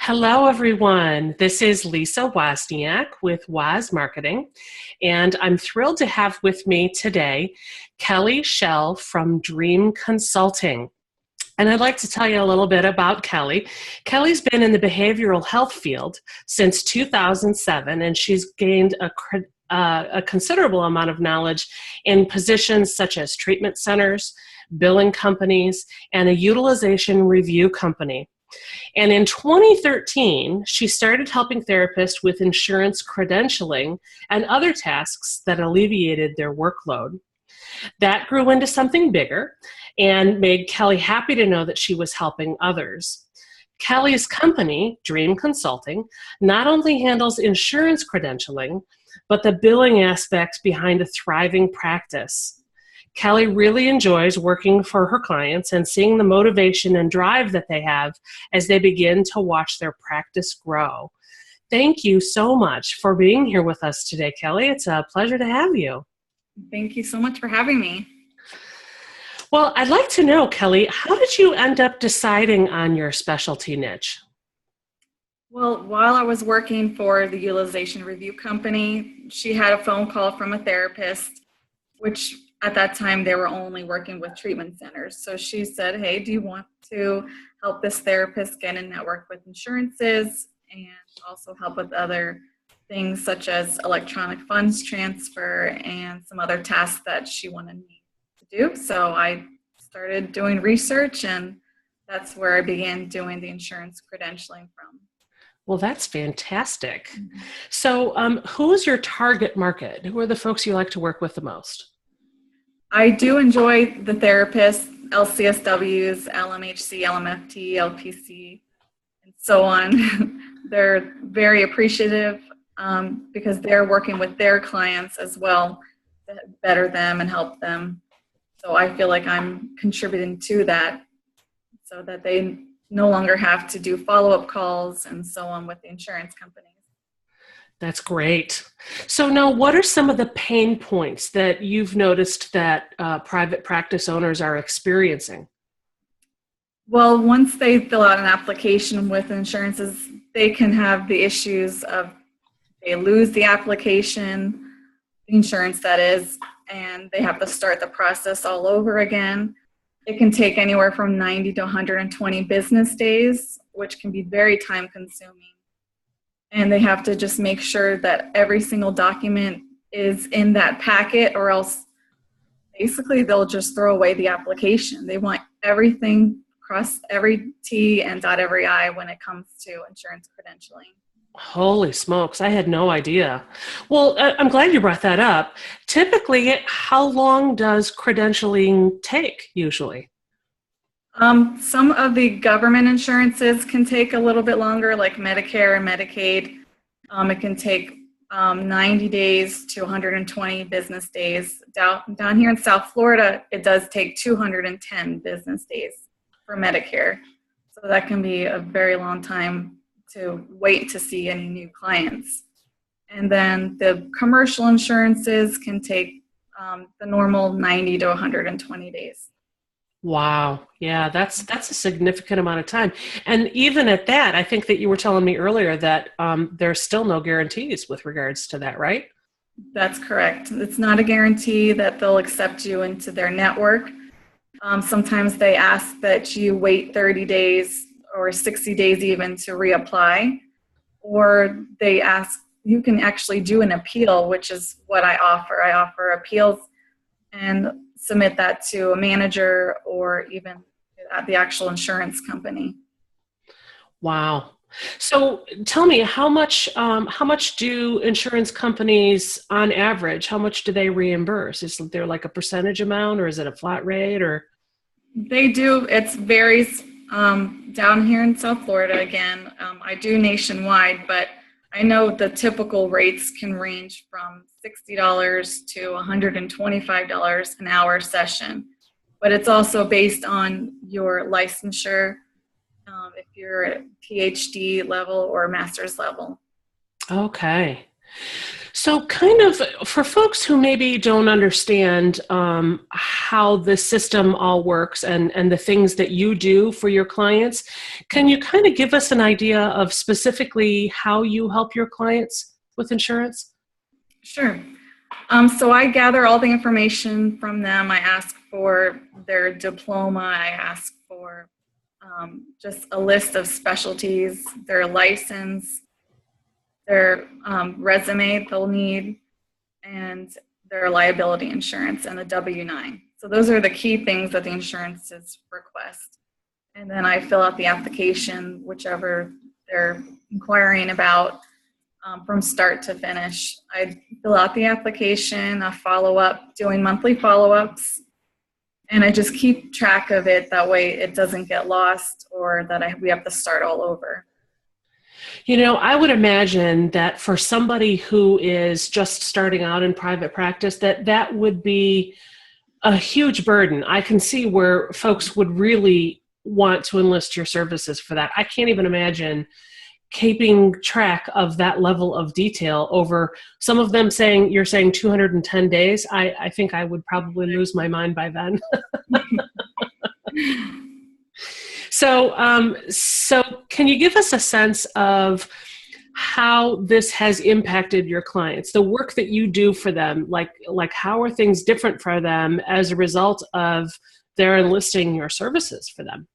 Hello, everyone. This is Lisa Wozniak with WOZ Marketing, and I'm thrilled to have with me today Kelly Shell from Dream Consulting. And I'd like to tell you a little bit about Kelly. Kelly's been in the behavioral health field since 2007, and she's gained a considerable amount of knowledge in positions such as treatment centers, billing companies, and a utilization review company. And in 2013, she started helping therapists with insurance credentialing and other tasks that alleviated their workload. That grew into something bigger and made Kelly happy to know that she was helping others. Kelly's company, Dream Consulting, not only handles insurance credentialing, but the billing aspect behind a thriving practice. Kelly really enjoys working for her clients and seeing the motivation and drive that they have as they begin to watch their practice grow. Thank you so much for being here with us today, Kelly. It's a pleasure to have you. Thank you so much for having me. Well, I'd like to know, Kelly, how did you end up deciding on your specialty niche? Well, while I was working for the utilization review company, she had a phone call from a therapist, which at that time they were only working with treatment centers. So she said, hey, do you want to help this therapist get in network with insurances and also help with other things such as electronic funds transfer and some other tasks that she wanted me to do. So I started doing research, and that's where I began doing the insurance credentialing from. Well, that's fantastic. Mm-hmm. So who's your target market? Who are the folks you like to work with the most? I do enjoy the therapists, LCSWs, LMHC, LMFT, LPC, and so on. They're very appreciative because they're working with their clients as well to better them and help them. So I feel like I'm contributing to that so that they no longer have to do follow-up calls and so on with the insurance companies. That's great. So now, what are some of the pain points that you've noticed that private practice owners are experiencing? Well, once they fill out an application with insurances, they can have the issues of they lose the application, insurance that is, and they have to start the process all over again. It can take anywhere from 90 to 120 business days, which can be very time consuming. And they have to just make sure that every single document is in that packet, or else basically they'll just throw away the application. They want everything, cross every T and dot every I when it comes to insurance credentialing. Holy smokes, I had no idea. Well, I'm glad you brought that up. Typically, how long does credentialing take usually? Some of the government insurances can take a little bit longer, like Medicare and Medicaid. It can take 90 days to 120 business days. Down here in South Florida, it does take 210 business days for Medicare. So that can be a very long time to wait to see any new clients. And then the commercial insurances can take the normal 90 to 120 days. Wow. Yeah, that's a significant amount of time. And even at that, I think that you were telling me earlier that there's still no guarantees with regards to that, right? That's correct. It's not a guarantee that they'll accept you into their network. Sometimes they ask that you wait 30 days or 60 days even to reapply, or they ask, you can actually do an appeal, which is what I offer. I offer appeals and submit that to a manager or even at the actual insurance company. Wow. So tell me, how much do insurance companies on average, how much do they reimburse? Is there like a percentage amount, or is it a flat rate, or? They do. It varies down here in South Florida. Again, I do nationwide, but I know the typical rates can range from $60 to $125 an hour session, but it's also based on your licensure, if you're at PhD level or master's level. Okay. So, kind of for folks who maybe don't understand how the system all works and the things that you do for your clients, can you kind of give us an idea of specifically how you help your clients with insurance? Sure. So I gather all the information from them. I ask for their diploma. I ask for just a list of specialties, their license, their resume they'll need, and their liability insurance and the W-9. So those are the key things that the insurances request. And then I fill out the application, whichever they're inquiring about, from start to finish. I fill out the application, I follow up, doing monthly follow-ups, and I just keep track of it. That way it doesn't get lost or that we have to start all over. You know, I would imagine that for somebody who is just starting out in private practice, that would be a huge burden. I can see where folks would really want to enlist your services for that. I can't even imagine keeping track of that level of detail over some of them saying, you're saying 210 days. I think I would probably lose my mind by then. So can you give us a sense of how this has impacted your clients, the work that you do for them? Like how are things different for them as a result of their enlisting your services for them?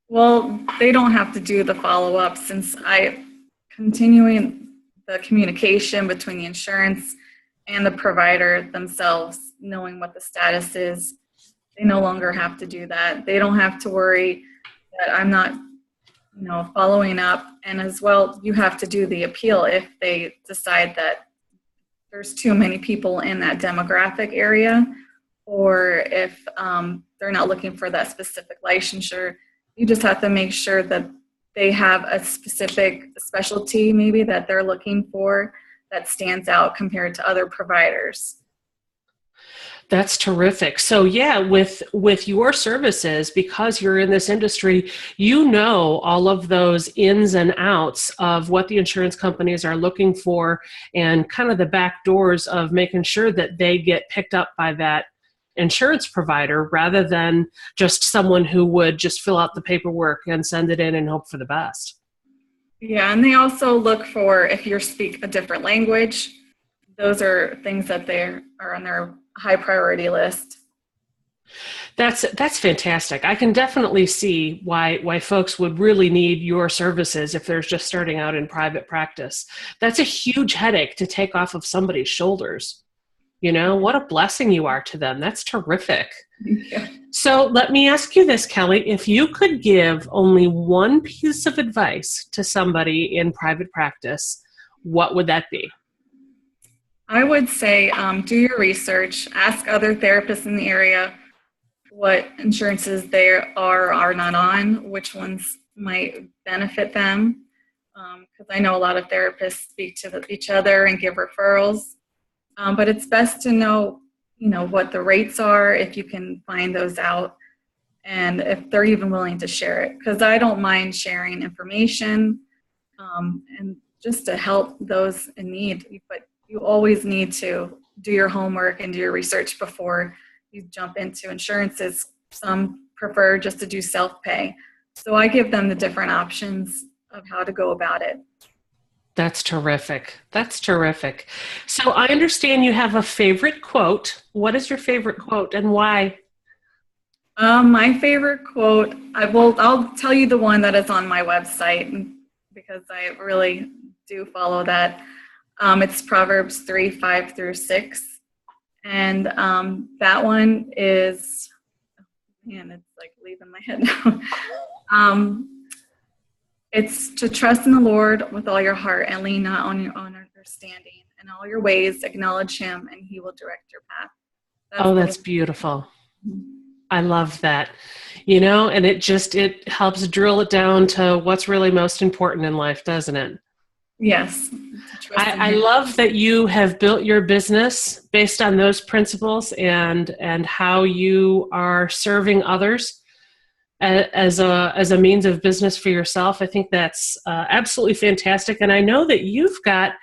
Well, they don't have to do the follow-up since I continuing the communication between the insurance and the provider themselves, knowing what the status is. They no longer have to do that. They don't have to worry that I'm not, following up. And as well, you have to do the appeal if they decide that there's too many people in that demographic area, or if they're not looking for that specific licensure. You just have to make sure that they have a specific specialty maybe that they're looking for that stands out compared to other providers. That's terrific. So yeah, with your services, because you're in this industry, you know all of those ins and outs of what the insurance companies are looking for and kind of the back doors of making sure that they get picked up by that insurance provider rather than just someone who would just fill out the paperwork and send it in and hope for the best. Yeah, and they also look for if you speak a different language. Those are things that they are on their high priority list. That's fantastic. I can definitely see why folks would really need your services if they're just starting out in private practice. That's a huge headache to take off of somebody's shoulders. What a blessing you are to them. That's terrific. Yeah. So let me ask you this, Kelly. If you could give only one piece of advice to somebody in private practice, what would that be? I would say do your research, ask other therapists in the area what insurances they are not on, which ones might benefit them. Because I know a lot of therapists speak to each other and give referrals. But it's best to know, what the rates are, if you can find those out, and if they're even willing to share it. Because I don't mind sharing information and just to help those in need. But you always need to do your homework and do your research before you jump into insurances. Some prefer just to do self-pay. So I give them the different options of how to go about it. That's terrific. That's terrific. So I understand you have a favorite quote. What is your favorite quote and why? My favorite quote, I'll tell you the one that is on my website because I really do follow that. It's Proverbs 3:5-6. And that one is, it's like leaving my head now. It's to trust in the Lord with all your heart and lean not on your own understanding. In all your ways, acknowledge him, and he will direct your path. That's beautiful. I love that. And it helps drill it down to what's really most important in life, doesn't it? Yes. I love that you have built your business based on those principles and how you are serving others as a means of business for yourself. I think that's absolutely fantastic. And I know that you've got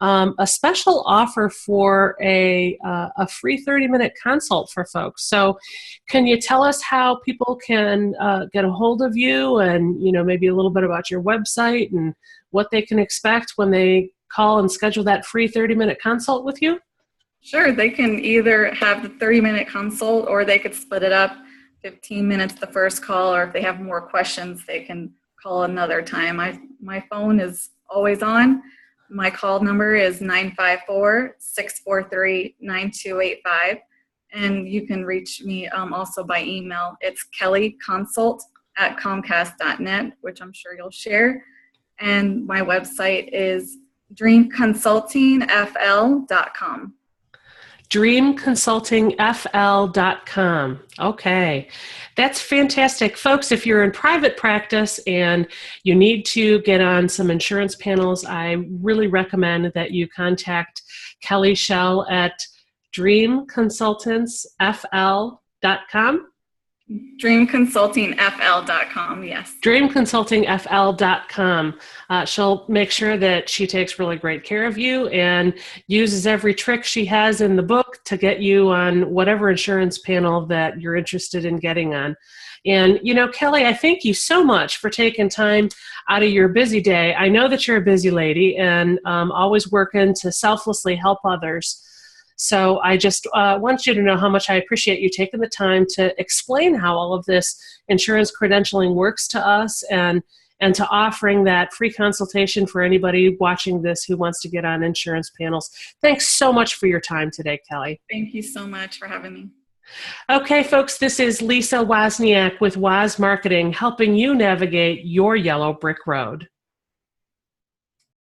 a special offer for a free 30-minute consult for folks. So can you tell us how people can get a hold of you, and maybe a little bit about your website and what they can expect when they call and schedule that free 30-minute consult with you? Sure, they can either have the 30-minute consult, or they could split it up, 15 minutes the first call, or if they have more questions, they can call another time. My phone is always on. My call number is 954-643-9285, and you can reach me also by email. It's kellyconsult@comcast.net, which I'm sure you'll share. And my website is dreamconsultingfl.com. dreamconsultingfl.com. Okay, that's fantastic. Folks, if you're in private practice and you need to get on some insurance panels, I really recommend that you contact Kelly Schell at dreamconsultantsfl.com. dreamconsultingfl.com, yes. dreamconsultingfl.com. She'll make sure that she takes really great care of you and uses every trick she has in the book to get you on whatever insurance panel that you're interested in getting on. And, Kelly, I thank you so much for taking time out of your busy day. I know that you're a busy lady and always working to selflessly help others. So I just want you to know how much I appreciate you taking the time to explain how all of this insurance credentialing works to us, and to offering that free consultation for anybody watching this who wants to get on insurance panels. Thanks so much for your time today, Kelly. Thank you so much for having me. Okay, folks, this is Lisa Wozniak with WOZ Marketing, helping you navigate your yellow brick road.